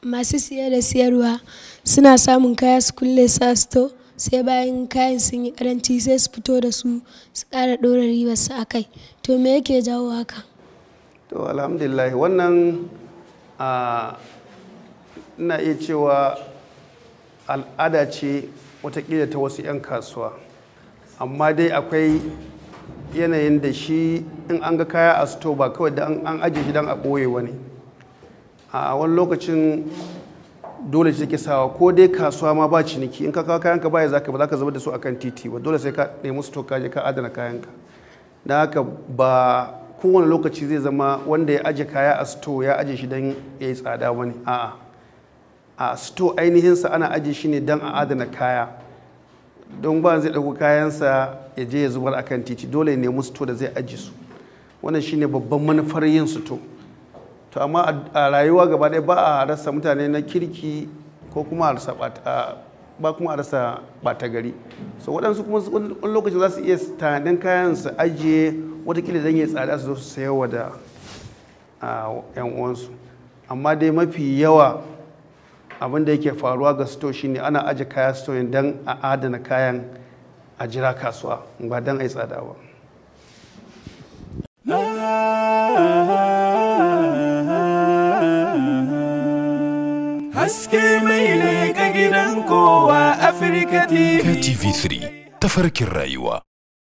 masu siye da siyarwa suna samun kaya su kulle sa sto sai bayan kayan sun yi karanci sai su fito da su ƙara ɗora ribar su akai. To me yake jawo haka? To alhamdulillah wannan ina iya cewa al'ada ce watakila ta wasu 'yan kasuwa, amma dai akwai yanayin da shi in an ga kaya a sto ba kawai da an ajiye shi don a ɓoye wani. A wani lokacin dole ce take sawa ko dai kasuwa ma ba ciniki, in ka kawo kayanka ba za ka zubar da su akan titi ba, dole sai ka nemi sto ka je ka adana kayanka. Da haka ba kowane lokaci zai zama wanda ya aje kaya a sto ya aje shi don ya yi tsada wani. A'a, a sto ainihinsa ana aje shi ne don a adana kaya, don ba zai ɗauko kayansa ya je ya zubar akan titi, dole ya nemi sto da zai aje su. Wannan shine babban manufar yin sto. To amma a rayuwa gaba ɗaya ba a rasa mutane na kirki ko kuma a rasa ɓata gari. So waɗansu kuma wani lokaci za su iya tanadin kayan su ajiye watakila don ya tsada su zo su sayarwa da 'yan uwansu. Amma dai mafi yawa abin da yake faruwa ga sto shine ana aje kaya sto don a adana kayan a jira kasuwa ba don a yi tsada ba. Haske mai leƙa gidan kowa Afirka TV. TV3 tafarkin rayuwa.